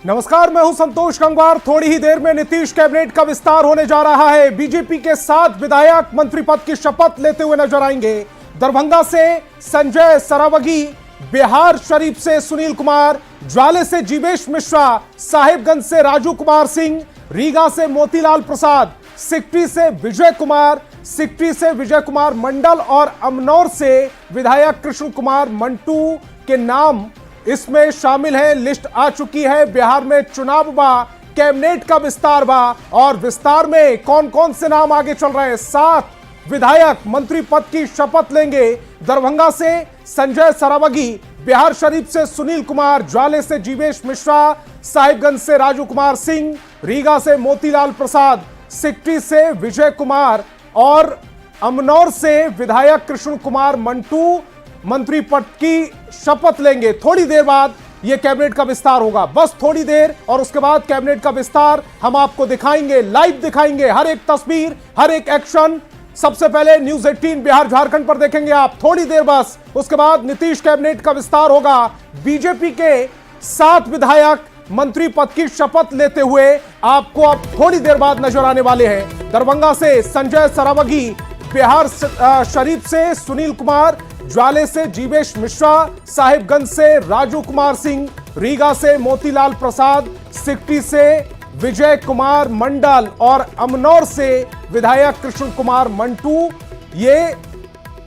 नमस्कार, मैं हूं संतोष गंगवार। थोड़ी ही देर में नीतीश कैबिनेट का विस्तार होने जा रहा है। बीजेपी के 7 विधायक मंत्री पद की शपथ लेते हुए नजर आएंगे। दरभंगा से संजय सरावगी, बिहार शरीफ से सुनील कुमार, ज्वाले से जीवेश मिश्रा, साहिबगंज से राजू कुमार सिंह, रीगा से मोतीलाल प्रसाद, सिकटी से विजय कुमार मंडल और अमनौर से विधायक कृष्ण कुमार मंटू के नाम इसमें शामिल है। लिस्ट आ चुकी है। बिहार में चुनाव बा, कैबिनेट का विस्तार बा, और विस्तार में कौन कौन से नाम आगे चल रहे हैं। 7 विधायक मंत्री पद की शपथ लेंगे। दरभंगा से संजय सरावगी, बिहार शरीफ से सुनील कुमार, ज्वाले से जीवेश मिश्रा, साहिबगंज से राजू कुमार सिंह, रीगा से मोतीलाल प्रसाद, सिकटी से विजय कुमार और अमनौर से विधायक कृष्ण कुमार मंटू मंत्री पद की शपथ लेंगे। थोड़ी देर बाद यह कैबिनेट का विस्तार होगा, बस थोड़ी देर, और उसके बाद कैबिनेट का विस्तार हम आपको दिखाएंगे, लाइव दिखाएंगे। हर एक तस्वीर, हर एक एक्शन सबसे पहले न्यूज 18 बिहार झारखंड पर देखेंगे आप। थोड़ी देर बस, उसके बाद नीतीश कैबिनेट का विस्तार होगा। बीजेपी के 7 विधायक मंत्री पद की शपथ लेते हुए आपको अब थोड़ी देर बाद नजर आने वाले हैं। दरभंगा से संजय सरावगी, बिहार शरीफ से सुनील कुमार, ज्वाले से जीवेश मिश्रा, साहिबगंज से राजू कुमार सिंह, रीगा से मोतीलाल प्रसाद, सिकटी से विजय कुमार मंडल और अमनौर से विधायक कृष्ण कुमार मंटू ये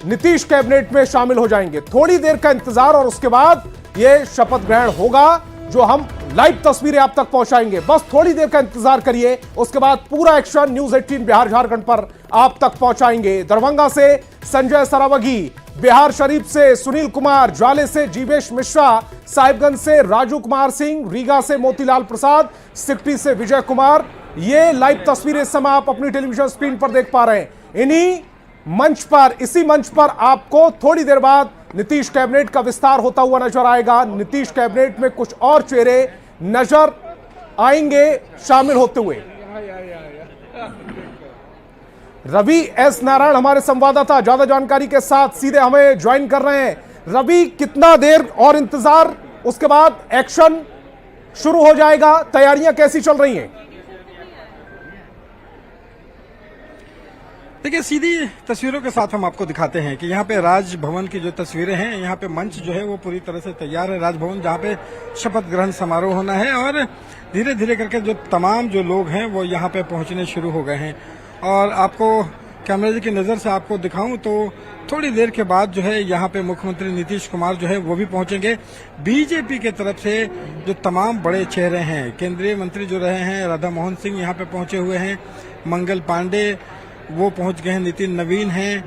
नीतीश कैबिनेट में शामिल हो जाएंगे। थोड़ी देर का इंतजार और उसके बाद ये शपथ ग्रहण होगा, जो हम लाइव तस्वीरें आप तक पहुंचाएंगे। बस थोड़ी देर का इंतजार करिए, उसके बाद पूरा एक्शन न्यूज 18 बिहार झारखंड पर आप तक पहुंचाएंगे। दरभंगा से संजय सरावगी, बिहार शरीफ से सुनील कुमार, ज्वाले से जीवेश मिश्रा, साहिबगंज से राजू कुमार सिंह, रीगा से मोतीलाल प्रसाद, सिकटी से विजय कुमार। ये लाइव तस्वीरें इस समय आप अपनी टेलीविजन स्क्रीन पर देख पा रहे हैं। इसी मंच पर आपको थोड़ी देर बाद नीतीश कैबिनेट का विस्तार होता हुआ नजर आएगा। नीतीश कैबिनेट में कुछ और चेहरे नजर आएंगे शामिल होते हुए। रवि एस नारायण हमारे संवाददाता ज्यादा जानकारी के साथ सीधे हमें ज्वाइन कर रहे हैं। रवि, कितना देर और इंतजार, उसके बाद एक्शन शुरू हो जाएगा। तैयारियां कैसी चल रही हैं? देखिए, सीधी तस्वीरों के साथ हम आपको दिखाते हैं कि यहाँ पे राजभवन की जो तस्वीरें हैं, यहाँ पे मंच जो है वो पूरी तरह से तैयार है। राजभवन जहाँ पे शपथ ग्रहण समारोह होना है, और धीरे धीरे करके जो तमाम जो लोग हैं वो यहाँ पे पहुंचने शुरू हो गए हैं। और आपको कैमरे की नज़र से आपको दिखाऊं तो थोड़ी देर के बाद जो है यहाँ पे मुख्यमंत्री नीतीश कुमार जो है वो भी पहुंचेंगे। बीजेपी के तरफ से जो तमाम बड़े चेहरे हैं, केंद्रीय मंत्री जो रहे हैं, राधा मोहन सिंह यहाँ पे पहुंचे हुए हैं, मंगल पांडे वो पहुंच गए हैं, नितिन नवीन हैं,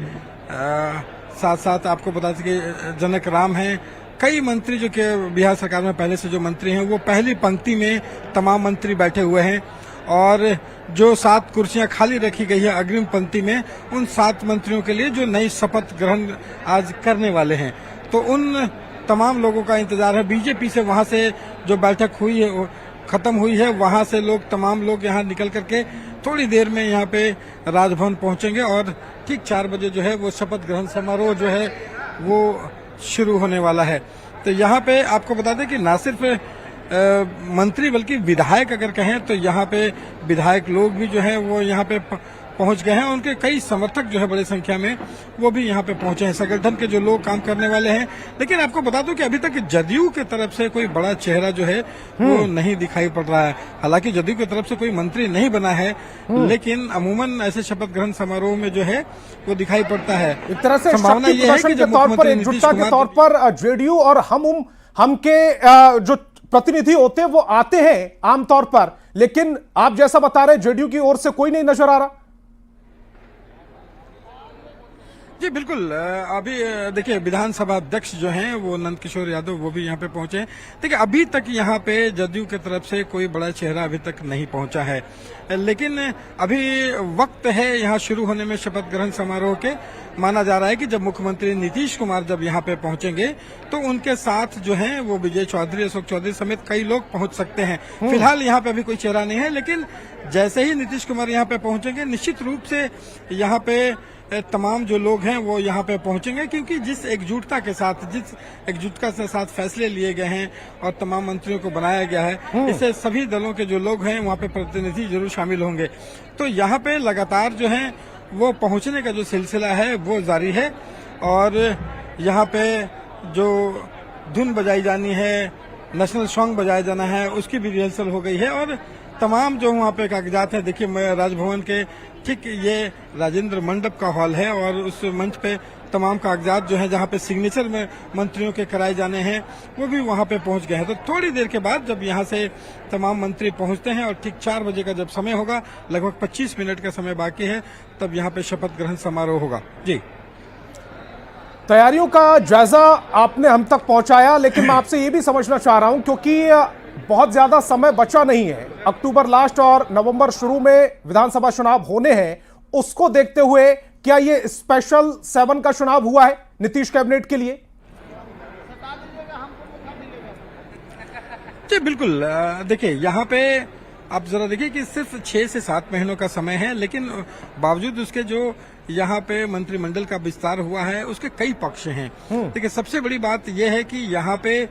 साथ साथ आपको बता दें जनक राम हैं। कई मंत्री जो कि बिहार सरकार में पहले से जो मंत्री हैं वो पहली पंक्ति में तमाम मंत्री बैठे हुए हैं, और जो 7 कुर्सियां खाली रखी गई है अग्रिम पंक्ति में, उन 7 मंत्रियों के लिए जो नई शपथ ग्रहण आज करने वाले हैं, तो उन तमाम लोगों का इंतजार है। बीजेपी से वहां से जो बैठक हुई है, खत्म हुई है, वहां से तमाम लोग यहाँ निकल करके थोड़ी देर में यहाँ पे राजभवन पहुंचेंगे, और ठीक 4 बजे जो है वो शपथ ग्रहण समारोह जो है वो शुरू होने वाला है। तो यहाँ पे आपको बता दें कि न सिर्फ मंत्री बल्कि विधायक अगर कहें तो यहाँ पे विधायक लोग भी जो हैं वो यहाँ पे पहुंच गए हैं। उनके कई समर्थक जो है बड़ी संख्या में वो भी यहाँ पे पहुंचे हैं, संगठन के जो लोग काम करने वाले हैं। लेकिन आपको बता दूं कि अभी तक जदयू की तरफ से कोई बड़ा चेहरा जो है वो नहीं दिखाई पड़ रहा है। हालांकि जदयू की तरफ से कोई मंत्री नहीं बना है, लेकिन अमूमन ऐसे शपथ ग्रहण समारोह में जो है वो दिखाई पड़ता है। एक तरह से संभावना ये है कि जब मुख्यमंत्री एकजुटता के तौर पर जेडीयू और हम के जो प्रतिनिधि होते हैं वो आते हैं आमतौर पर, लेकिन आप जैसा बता रहे जेडीयू की ओर से कोई नहीं नजर आ रहा। जी बिल्कुल, अभी देखिए विधानसभा अध्यक्ष जो हैं वो नंद किशोर यादव वो भी यहाँ पे पहुंचे हैं। देखिए अभी तक यहाँ पे जदयू की तरफ से कोई बड़ा चेहरा अभी तक नहीं पहुंचा है, लेकिन अभी वक्त है यहाँ शुरू होने में शपथ ग्रहण समारोह के। माना जा रहा है कि जब मुख्यमंत्री नीतीश कुमार जब यहाँ पे पहुंचेंगे तो उनके साथ जो हैं वो विजय चौधरी, अशोक चौधरी समेत कई लोग पहुंच सकते हैं। फिलहाल यहाँ पे अभी कोई चेहरा नहीं है, लेकिन जैसे ही नीतीश कुमार यहाँ पे पहुंचेंगे, निश्चित रूप से यहाँ पे तमाम जो लोग हैं वो यहाँ पे पहुंचेंगे, क्योंकि जिस एकजुटता के साथ, जिस एकजुटता के साथ फैसले लिए गए हैं और तमाम मंत्रियों को बनाया गया है, इससे सभी दलों के जो लोग हैं वहाँ पे प्रतिनिधि जरूर शामिल होंगे। तो यहाँ पे लगातार जो है वो पहुंचने का जो सिलसिला है वो जारी है, और यहाँ पे जो धुन बजाई जानी है, नेशनल सॉन्ग बजाया जाना है, उसकी भी रिहर्सल हो गई है। और तमाम जो वहाँ पे कागजात हैं, देखिए मैं राजभवन के ठीक ये राजेंद्र मंडप का हॉल है, और उस मंच पे तमाम कागजात जो है जहाँ पे सिग्नेचर में मंत्रियों के कराए जाने हैं वो भी वहाँ पे पहुँच गए हैं। तो थोड़ी देर के बाद जब यहाँ से तमाम मंत्री पहुँचते हैं और ठीक 4 बजे का जब समय होगा, लगभग 25 मिनट का समय बाकी है, तब यहाँ पे शपथ ग्रहण समारोह होगा। जी, तैयारियों का जायजा आपने हम तक पहुंचाया, लेकिन मैं आपसे ये भी समझना चाह रहा हूं, क्योंकि बहुत ज्यादा समय बचा नहीं है, अक्टूबर लास्ट और नवंबर शुरू में विधानसभा चुनाव होने हैं, उसको देखते हुए क्या ये स्पेशल 7 का चुनाव हुआ है नीतीश कैबिनेट के लिए? जी बिल्कुल। देखिए यहाँ पे आप जरा देखिए कि सिर्फ 6 से 7 महीनों का समय है, लेकिन बावजूद उसके जो यहाँ पे मंत्रिमंडल का विस्तार हुआ है उसके कई पक्ष हैं। देखिए सबसे बड़ी बात यह है कि यहाँ पे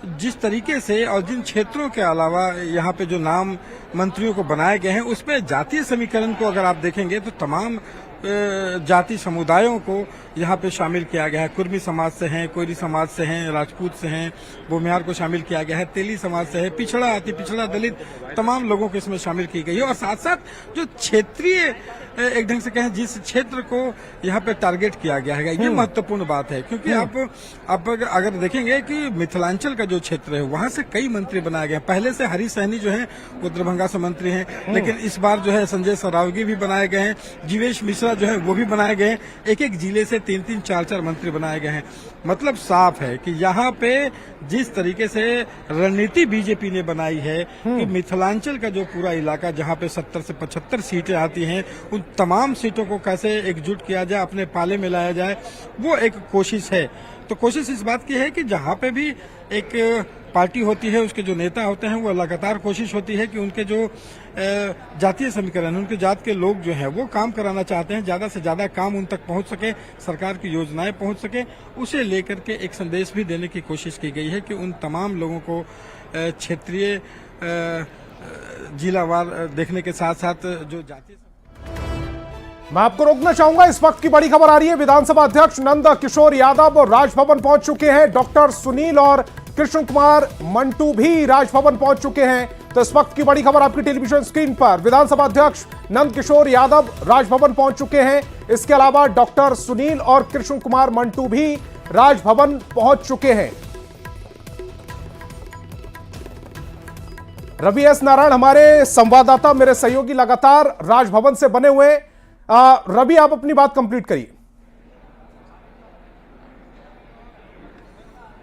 जिस तरीके से और जिन क्षेत्रों के अलावा यहाँ पे जो नाम मंत्रियों को बनाए गए हैं उसमें जातीय समीकरण को अगर आप देखेंगे तो तमाम जाति समुदायों को यहाँ पे शामिल किया गया है। कुर्मी समाज से हैं, कोयरी समाज से हैं, राजपूत से हैं, बोमियार को शामिल किया गया है, तेली समाज से है, पिछड़ा, अति पिछड़ा, दलित, तमाम लोगों को इसमें शामिल की गई है। और साथ साथ जो क्षेत्रीय एक ढंग से कहें जिस क्षेत्र को यहाँ पे टारगेट किया गया है, ये महत्वपूर्ण बात है, क्योंकि आप अगर देखेंगे कि मिथिलांचल का जो क्षेत्र है वहां से कई मंत्री बनाए गए। पहले से हरी सहनी जो है वो दरभंगा से मंत्री हैं, लेकिन इस बार जो है संजय सरावगी भी बनाए गए हैं, जीवेश मिश्रा जो है वो भी बनाए गए हैं। एक एक जिले से 3-3, 4-4 मंत्री बनाए गए हैं। मतलब साफ है कि यहाँ पे जिस तरीके से रणनीति बीजेपी ने बनाई है कि मिथिलांचल का जो पूरा इलाका जहाँ पे 70 से 75 सीटें आती हैं, उन तमाम सीटों को कैसे एकजुट किया जाए, अपने पाले में लाया जाए, वो एक कोशिश है। तो कोशिश इस बात की है कि जहाँ पे भी एक पार्टी होती है उसके जो नेता होते हैं वो लगातार कोशिश होती है कि उनके जो जातीय समीकरण, उनके जात के लोग जो हैं वो काम कराना चाहते हैं, ज्यादा से ज्यादा काम उन तक पहुंच सके, सरकार की योजनाएं पहुंच सके, उसे लेकर के एक संदेश भी देने की कोशिश की गई है कि उन तमाम लोगों को क्षेत्रीय जिलावार देखने के साथ साथ जो जातीय। मैं आपको रोकना चाहूंगा, इस वक्त की बड़ी खबर आ रही है। विधानसभा अध्यक्ष नंद किशोर यादव और राजभवन पहुंच चुके हैं। डॉक्टर सुनील और कृष्ण कुमार मंटू भी राजभवन पहुंच चुके हैं। तो इस वक्त की बड़ी खबर आपकी टेलीविजन स्क्रीन पर, विधानसभा अध्यक्ष नंद किशोर यादव राजभवन पहुंच चुके हैं। इसके अलावा डॉक्टर सुनील और कृष्ण कुमार मंटू भी राजभवन पहुंच चुके हैं। रवि एस नारायण हमारे संवाददाता, मेरे सहयोगी लगातार राजभवन से बने हुए। रवि, आप अपनी बात कंप्लीट करिए।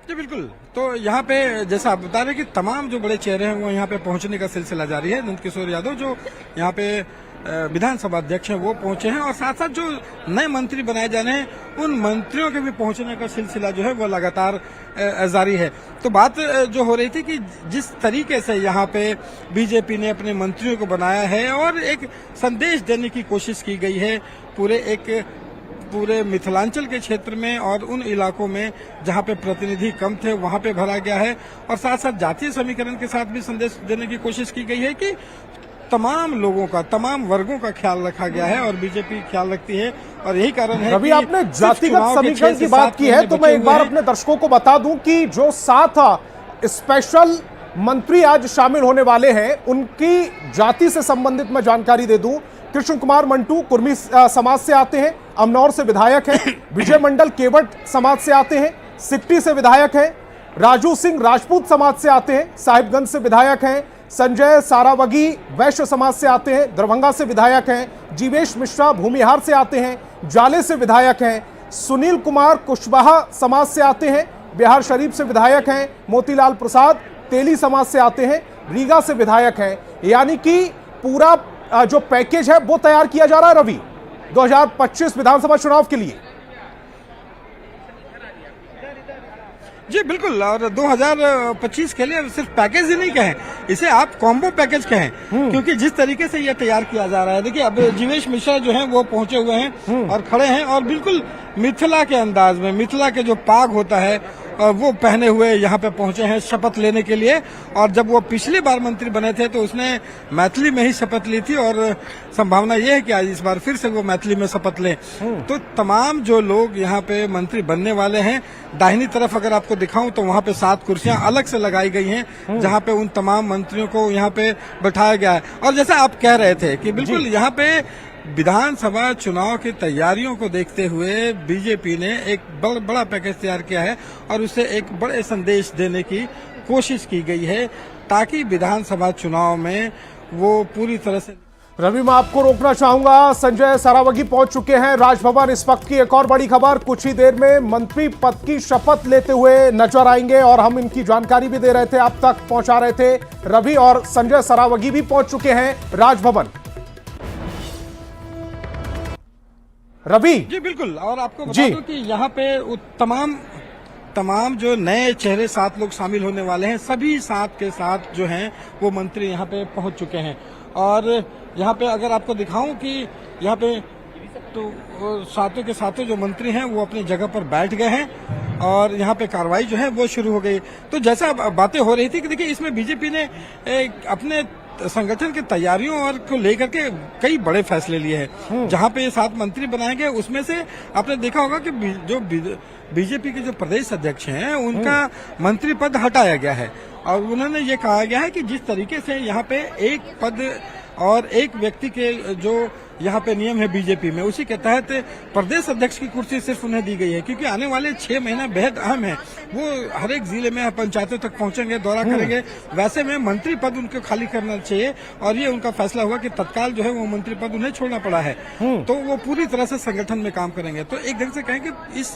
जी बिल्कुल। तो यहाँ पे जैसा आप बता रहे हैं कि तमाम जो बड़े चेहरे हैं वो यहाँ पे पहुंचने का सिलसिला जारी है। नंद किशोर यादव जो यहाँ पे विधानसभा अध्यक्ष हैं वो पहुंचे हैं, और साथ साथ जो नए मंत्री बनाए जाने हैं उन मंत्रियों के भी पहुंचने का सिलसिला जो है वो लगातार जारी है। तो बात जो हो रही थी कि जिस तरीके से यहाँ पे बीजेपी ने अपने मंत्रियों को बनाया है और एक संदेश देने की कोशिश की गई है पूरे मिथिलांचल के क्षेत्र में और उन इलाकों में जहां पे प्रतिनिधि कम थे वहां पे भरा गया है, और साथ साथ जातीय समीकरण के साथ भी संदेश देने की कोशिश की गई है कि तमाम लोगों का, तमाम वर्गों का ख्याल रखा गया है और बीजेपी ख्याल रखती है। और यही कारण है अभी आपने जातिगत समीकरण की बात की है, तो मैं एक बार अपने दर्शकों को बता दूं कि जो 7 स्पेशल मंत्री आज शामिल होने वाले हैं उनकी जाति से संबंधित मैं जानकारी दे दूं। कृष्ण कुमार मंटू कुर्मी समाज से आते हैं, अमनौर से विधायक हैं। विजय मंडल केवट समाज से आते हैं, सिट्टी से विधायक हैं। राजू सिंह राजपूत समाज से आते हैं, साहिबगंज से विधायक हैं। संजय सारावगी वैश्य समाज से आते हैं, दरभंगा से विधायक हैं। जीवेश मिश्रा भूमिहार से आते हैं, जाले से विधायक हैं। सुनील कुमार कुशवाहा समाज से आते हैं, बिहार शरीफ से विधायक हैं। मोतीलाल प्रसाद तेली समाज से आते हैं, रीगा से विधायक हैं। यानी कि पूरा जो पैकेज है वो तैयार किया जा रहा है रवि 2025 विधानसभा चुनाव के लिए। जी बिल्कुल, और 2025 के लिए सिर्फ पैकेज ही नहीं कहें, इसे आप कॉम्बो पैकेज कहें, क्योंकि जिस तरीके से ये तैयार किया जा रहा है। देखिए, अब जीवेश मिश्रा जो हैं वो पहुंचे हुए हैं और खड़े हैं, और बिल्कुल मिथिला के अंदाज में, मिथिला के जो पाग होता है वो पहने हुए यहाँ पे पहुंचे हैं शपथ लेने के लिए। और जब वो पिछली बार मंत्री बने थे तो उसने मैथिली में ही शपथ ली थी, और संभावना ये है कि आज इस बार फिर से वो मैथिली में शपथ लें। तो तमाम जो लोग यहाँ पे मंत्री बनने वाले हैं, दाहिनी तरफ अगर आपको दिखाऊं तो वहाँ पे 7 कुर्सियां अलग से लगाई गई हैं, जहाँ पे उन तमाम मंत्रियों को यहाँ पे बैठाया गया है। और जैसा आप कह रहे थे कि बिल्कुल यहाँ पे विधानसभा चुनाव की तैयारियों को देखते हुए बीजेपी ने एक बड़ा पैकेज तैयार किया है, और उसे एक बड़े संदेश देने की कोशिश की गई है, ताकि विधानसभा चुनाव में वो पूरी तरह से। रवि, मैं आपको रोकना चाहूंगा। संजय सरावगी पहुंच चुके हैं राजभवन। इस वक्त की एक और बड़ी खबर, कुछ ही देर में मंत्री पद की शपथ लेते हुए नजर आएंगे, और हम इनकी जानकारी भी दे रहे थे, आप तक पहुंचा रहे थे। रवि और संजय सरावगी भी पहुंच चुके हैं राजभवन। रवि जी बिल्कुल, और आपको बता दूं कि यहाँ पे तमाम जो नए चेहरे 7 लोग शामिल होने वाले हैं, सभी 7 के 7 जो हैं वो मंत्री यहाँ पे पहुंच चुके हैं। और यहाँ पे अगर आपको दिखाऊं कि यहाँ पे तो 7 के 7 जो मंत्री हैं वो अपनी जगह पर बैठ गए हैं, और यहाँ पे कार्रवाई जो है वो शुरू हो गई। तो जैसा बातें हो रही थी कि देखिए, इसमें बीजेपी ने अपने संगठन की तैयारियों और को लेकर के कई बड़े फैसले लिए हैं। जहां पे ये 7 मंत्री बनाए गए, उसमें से आपने देखा होगा कि जो बीजेपी के जो प्रदेश अध्यक्ष हैं उनका मंत्री पद हटाया गया है, और उन्होंने ये कहा गया है कि जिस तरीके से यहाँ पे एक पद और एक व्यक्ति के जो यहाँ पे नियम है बीजेपी में, उसी के तहत प्रदेश अध्यक्ष की कुर्सी सिर्फ उन्हें दी गई है, क्योंकि आने वाले 6 महीने बेहद अहम है। वो हर एक जिले में पंचायतों तक पहुंचेंगे, दौरा करेंगे, वैसे में मंत्री पद उनको खाली करना चाहिए, और ये उनका फैसला हुआ कि तत्काल जो है वो मंत्री पद उन्हें छोड़ना पड़ा है। तो वो पूरी तरह से संगठन में काम करेंगे। तो एक ढंग से कहें कि इस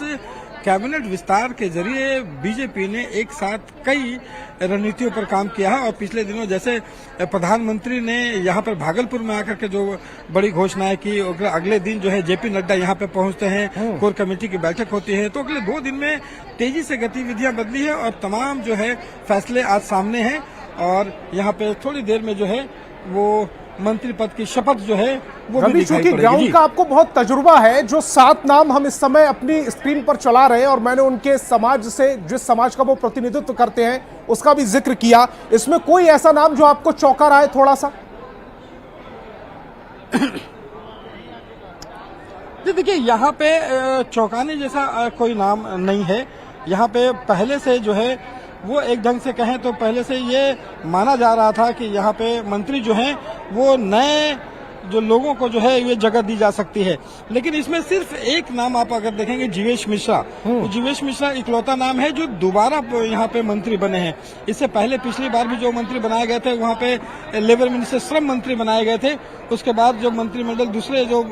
कैबिनेट विस्तार के जरिए बीजेपी ने एक साथ कई रणनीतियों पर काम किया है, और पिछले दिनों जैसे प्रधानमंत्री ने यहाँ पर भागलपुर में आकर के जो बड़ी घोषणाएं की, अगले दिन जो है जेपी नड्डा यहाँ पे पहुंचते हैं, कोर कमेटी की बैठक होती है, तो अगले 2 दिन में तेजी से गतिविधियां बदली है, और तमाम जो है फैसले आज सामने हैं। और यहाँ पे थोड़ी देर में जो है वो मंत्री पद की शपथ जो है वो भी दिखाई पड़ेगी। ग्राउंड का आपको बहुत तजुर्बा है, जो 7 नाम हम इस समय अपनी स्क्रीन पर चला रहे हैं, और मैंने उनके समाज से, जिस समाज का वो प्रतिनिधित्व करते हैं, उसका भी जिक्र किया। इसमें कोई ऐसा नाम जो आपको चौंका रहा है थोड़ा सा? जी देखिए, यहाँ पे चौंकाने जैसा कोई नाम नहीं है। यहाँ पे पहले से जो है वो एक ढंग से कहें तो पहले से ये माना जा रहा था कि यहाँ पे मंत्री जो हैं वो नए जो लोगों को जो है ये जगह दी जा सकती है। लेकिन इसमें सिर्फ एक नाम आप अगर देखेंगे, जीवेश मिश्रा, तो जीवेश मिश्रा इकलौता नाम है जो दोबारा यहाँ पे मंत्री बने हैं। इससे पहले पिछली बार भी जो मंत्री बनाए गए थे वहाँ पे लेबर मिनिस्टर, श्रम मंत्री बनाए गए थे। उसके बाद जो मंत्रिमंडल दूसरे जो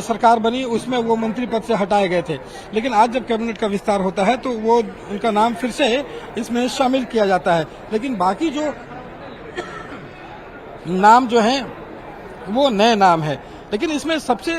सरकार बनी उसमें वो मंत्री पद से हटाए गए थे। लेकिन आज जब कैबिनेट का विस्तार होता है तो वो उनका नाम फिर से इसमें शामिल किया जाता है। लेकिन बाकी जो नाम जो हैं वो नए नाम है। लेकिन इसमें सबसे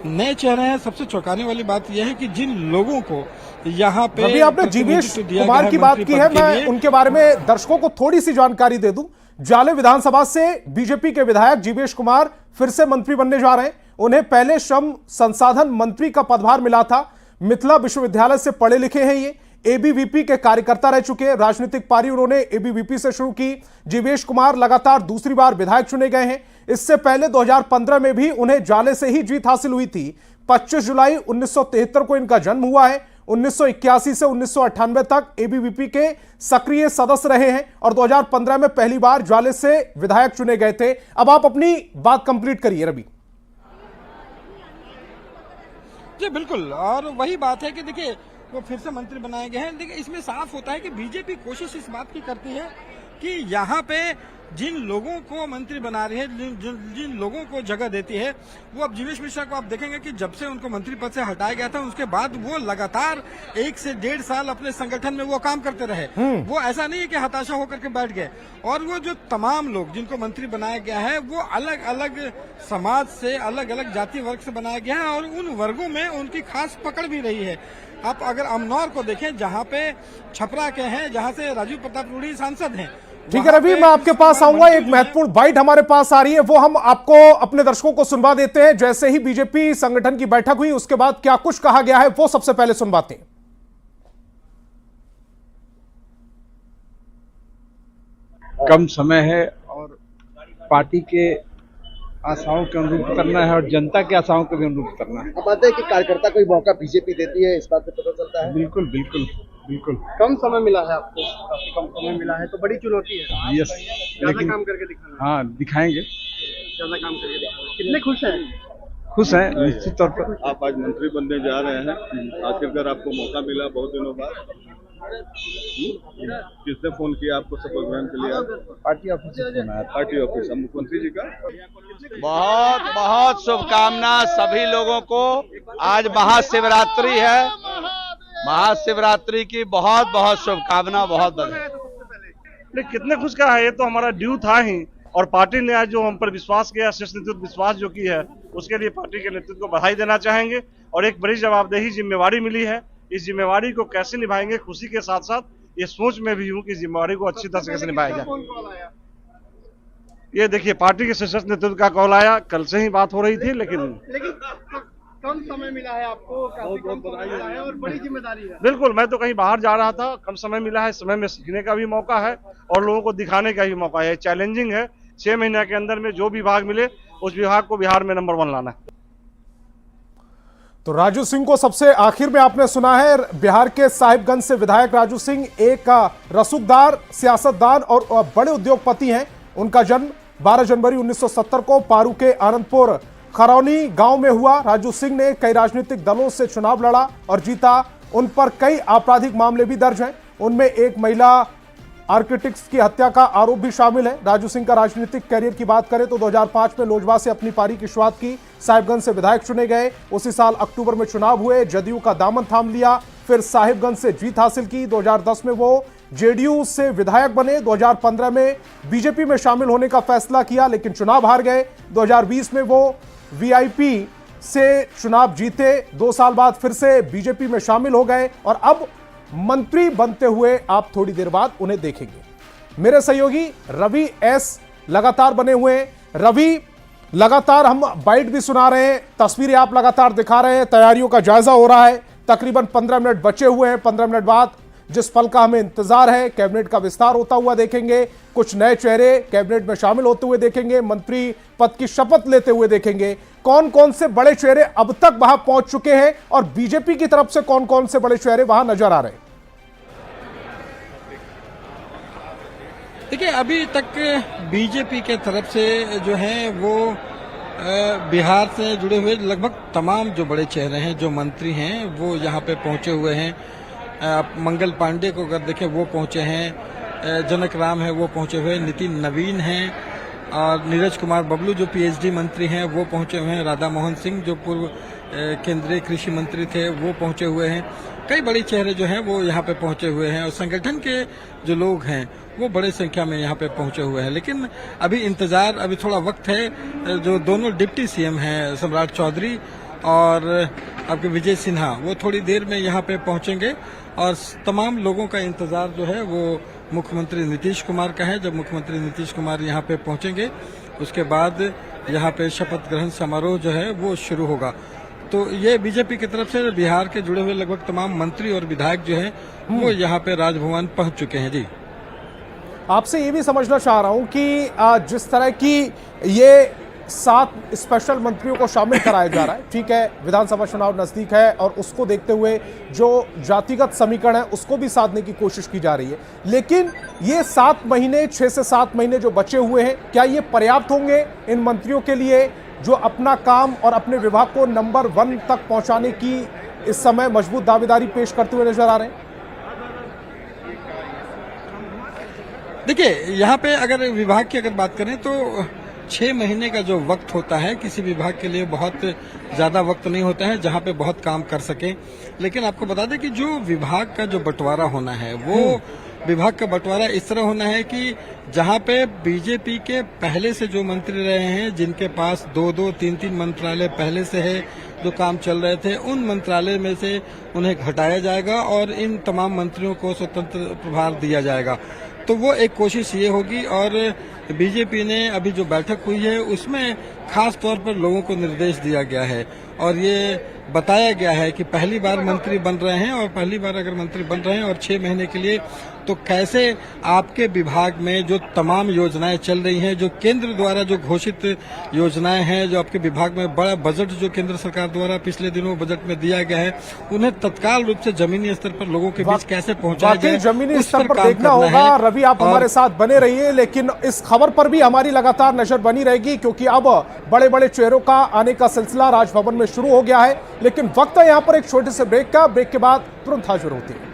नए चेहरे हैं। सबसे चौंकाने वाली बात यह है कि जिन लोगों को यहाँ पे, अभी आपने जीवेश कुमार की बात की है, मैं उनके बारे में दर्शकों को थोड़ी सी जानकारी दे दूं। जाले विधानसभा से बीजेपी के विधायक जीवेश कुमार फिर से मंत्री बनने जा रहे हैं। उन्हें पहले श्रम संसाधन मंत्री का पदभार मिला था। मिथिला विश्वविद्यालय से पढ़े लिखे हैं ये, एबीवीपी के कार्यकर्ता रह चुके हैं। राजनीतिक पारी उन्होंने एबीवीपी से शुरू की। जीवेश कुमार लगातार दूसरी बार विधायक चुने गए हैं। इससे पहले 2015 में भी उन्हें जाले से ही जीत हासिल हुई थी। 25 जुलाई 1973 को इनका जन्म हुआ है। 1981 से 1998 तक एबीवीपी के सक्रिय सदस्य रहे हैं और 2015 में पहली बार जाले से विधायक चुने गए थे। अब आप अपनी बात कंप्लीट करिए रवि। जी बिल्कुल, और वही बात है कि देखिए वो फिर से मंत्री बनाए गए हैं। देखिए इसमें साफ होता है कि बीजेपी कोशिश इस बात की करती है कि यहाँ पे जिन लोगों को मंत्री बना रही है, जिन लोगों को जगह देती है, वो अब जीवेश मिश्रा को आप देखेंगे कि जब से उनको मंत्री पद से हटाया गया था उसके बाद वो लगातार 1 से 1.5 साल अपने संगठन में वो काम करते रहे। वो ऐसा नहीं है कि हताशा होकर के बैठ गए। और वो जो तमाम लोग जिनको मंत्री बनाया गया है वो अलग अलग समाज से, अलग अलग जाति वर्ग से बनाया गया है और उन वर्गों में उनकी खास पकड़ भी रही है। आप अगर अमनौर को देखें, जहां पे छपरा के हैं, जहां से राजू प्रताप रूडी सांसद हैं। ठीक है रवि, मैं आपके पास आऊंगा। एक महत्वपूर्ण बाइट हमारे पास आ रही है, वो हम आपको अपने दर्शकों को सुनवा देते हैं। जैसे ही बीजेपी संगठन की बैठक हुई उसके बाद क्या कुछ कहा गया है वो सबसे पहले सुनवाते हैं। कम समय है और पार्टी के आशाओं के अनुरूप करना है और जनता के आशाओं के भी अनुरूप करना है। आप मानते हैं कि कार्यकर्ता को मौका बीजेपी देती है, इस बात से पता चलता है। बिल्कुल बिल्कुल बिल्कुल। कम समय मिला है आपको, काफी कम समय मिला है, तो बड़ी चुनौती है। यस, ज्यादा काम करके दिखाना। हाँ, दिखाएंगे। ज्यादा काम करके दिखाना। कितने खुश हैं? खुश हैं निश्चित तौर पर। आप आज मंत्री बनने जा रहे हैं, आखिरकार आपको मौका मिला बहुत दिनों बाद। किसने फोन किया आपको शपथ ग्रहण के लिए? पार्टी ऑफिस से फोन आया। पार्टी ऑफिस, मुख्यमंत्री जी का। बहुत बहुत शुभकामना सभी लोगों को। आज महाशिवरात्रि है, महाशिवरात्रि की बहुत बहुत शुभकामना, बहुत बधाई। कितने खुश का है, ये तो हमारा ड्यू था ही, और पार्टी ने आज जो हम पर विश्वास किया, शीर्ष नेतृत्व विश्वास जो की है, उसके लिए पार्टी के नेतृत्व को बधाई देना चाहेंगे। और एक बड़ी जवाबदेही जिम्मेवारी मिली है, इस जिम्मेवारी को कैसे निभाएंगे, खुशी के साथ साथ ये सोच में भी हूँ कि जिम्मेवारी को अच्छी तरह से कैसे निभाया जाए। ये देखिए, पार्टी के शीर्ष नेतृत्व का कॉल आया, कल से ही बात हो रही थी, लेकिन कम समय मिला है आपको, काफी कम समय मिला है और बड़ी जिम्मेदारी है। बिल्कुल, मैं तो कहीं बाहर जा रहा था, कम समय मिला है, समय में सीखने का भी मौका है और लोगों को दिखाने का भी मौका है। चैलेंजिंग है, 6 महीने के अंदर में जो विभाग मिले उस विभाग को बिहार में नंबर 1 लाना है। तो राजू सिंह को सबसे आखिर में आपने सुना है। बिहार के साहिबगंज से विधायक राजू सिंह एक रसूखदार, सियासतदान और बड़े उद्योगपति हैं। उनका जन्म 12 जनवरी 1970 को पारू के आनंदपुर खरौनी गांव में हुआ। राजू सिंह ने कई राजनीतिक दलों से चुनाव लड़ा और जीता। उन पर कई आपराधिक मामले भी दर्ज हैं, उनमें एक महिला आर्किटेक्ट्स की हत्या का आरोप भी शामिल है। राजू सिंह का राजनीतिक कैरियर की बात करें तो 2005 में लोजपा से अपनी पारी की शुरुआत की, साहिबगंज से विधायक चुने गए। उसी साल अक्टूबर में चुनाव हुए, जदयू का दामन थाम लिया, फिर साहिबगंज से जीत हासिल की। 2010 में वो जेडीयू से विधायक बने। 2015 में बीजेपी में शामिल होने का फैसला किया लेकिन चुनाव हार गए। 2020 में वो वीआईपी से चुनाव जीते। 2 साल बाद फिर से बीजेपी में शामिल हो गए और अब मंत्री बनते हुए आप थोड़ी देर बाद उन्हें देखेंगे। मेरे सहयोगी रवि एस लगातार बने हुए हैं। रवि, लगातार हम बाइट भी सुना रहे हैं, तस्वीरें आप लगातार दिखा रहे हैं, तैयारियों का जायजा हो रहा है। तकरीबन 15 मिनट बचे हुए हैं। 15 मिनट बाद जिस पल का हमें इंतजार है, कैबिनेट का विस्तार होता हुआ देखेंगे, कुछ नए चेहरे कैबिनेट में शामिल होते हुए देखेंगे, मंत्री पद की शपथ लेते हुए देखेंगे। कौन कौन से बड़े चेहरे अब तक वहां पहुंच चुके हैं और बीजेपी की तरफ से कौन कौन से बड़े चेहरे वहां नजर आ रहे हैं? देखिए, अभी तक बीजेपी के तरफ से जो है वो बिहार से जुड़े हुए लगभग तमाम जो बड़े चेहरे हैं, जो मंत्री हैं, वो यहाँ पे पहुंचे हुए हैं। मंगल पांडे को अगर देखें वो पहुंचे हैं, जनक राम है वो पहुंचे हुए, नितिन नवीन हैं और नीरज कुमार बबलू जो पीएचडी मंत्री हैं वो पहुंचे हुए हैं, राधा मोहन सिंह जो पूर्व केंद्रीय कृषि मंत्री थे वो पहुंचे हुए हैं। कई बड़े चेहरे जो हैं वो यहाँ पे पहुंचे हुए हैं और संगठन के जो लोग हैं वो बड़े संख्या में यहाँ पे पहुंचे हुए हैं। लेकिन अभी इंतजार, अभी थोड़ा वक्त है। जो दोनों डिप्टी सीएम हैं, सम्राट चौधरी और आपके विजय सिन्हा, वो थोड़ी देर में यहाँ पे पहुंचेंगे और तमाम लोगों का इंतजार जो है वो मुख्यमंत्री नीतीश कुमार का है। जब मुख्यमंत्री नीतीश कुमार यहाँ पे पहुंचेंगे उसके बाद यहाँ पे शपथ ग्रहण समारोह जो है वो शुरू होगा। तो ये बीजेपी की तरफ से बिहार के जुड़े हुए लगभग तमाम मंत्री और विधायक जो हैं वो यहाँ पे राजभवन पहुंच चुके हैं। जी, आपसे ये भी समझना चाह रहा हूं कि जिस तरह की ये 7 स्पेशल मंत्रियों को शामिल कराया जा रहा है, ठीक है, विधानसभा चुनाव नजदीक है और उसको देखते हुए जो जातिगत समीकरण है उसको भी साधने की कोशिश की जा रही है, लेकिन ये 7 महीने, 6 से 7 महीने जो बचे हुए हैं, क्या ये पर्याप्त होंगे इन मंत्रियों के लिए जो अपना काम और अपने विभाग को नंबर 1 तक पहुंचाने की इस समय मजबूत दावेदारी पेश करते हुए नजर आ रहे हैं? देखिए, यहाँ पे अगर विभाग की अगर बात करें तो 6 महीने का जो वक्त होता है किसी विभाग के लिए बहुत ज्यादा वक्त नहीं होता है जहाँ पे बहुत काम कर सके। लेकिन आपको बता दें कि जो विभाग का जो बंटवारा होना है वो विभाग का बंटवारा इस तरह होना है कि जहां पे बीजेपी के पहले से जो मंत्री रहे हैं, जिनके पास 2-2, 3-3 मंत्रालय पहले से है, जो काम चल रहे थे, उन मंत्रालय में से उन्हें हटाया जाएगा और इन तमाम मंत्रियों को स्वतंत्र प्रभार दिया जाएगा। तो वो एक कोशिश ये होगी और बीजेपी ने अभी जो बैठक हुई है उसमें खास तौर पर लोगों को निर्देश दिया गया है और ये बताया गया है कि पहली बार मंत्री बन रहे हैं और पहली बार अगर मंत्री बन रहे हैं और 6 महीने के लिए, तो कैसे आपके विभाग में जो तमाम योजनाएं चल रही हैं, जो केंद्र द्वारा जो घोषित योजनाएं हैं, जो आपके विभाग में बड़ा बजट जो केंद्र सरकार द्वारा पिछले दिनों बजट में दिया गया है, उन्हें तत्काल रूप से जमीनी स्तर पर लोगों के बीच कैसे पहुंचाया जाए, जमीनी स्तर पर देखना होगा। रवि, आप हमारे साथ बने रहिए, लेकिन इस खबर पर भी हमारी लगातार नजर बनी रहेगी क्योंकि अब बड़े बड़े चेहरों का आने का सिलसिला राजभवन में शुरू हो गया है। लेकिन वक्त है यहाँ पर एक छोटे से ब्रेक का। ब्रेक के बाद तुरंत हाजिर होते हैं।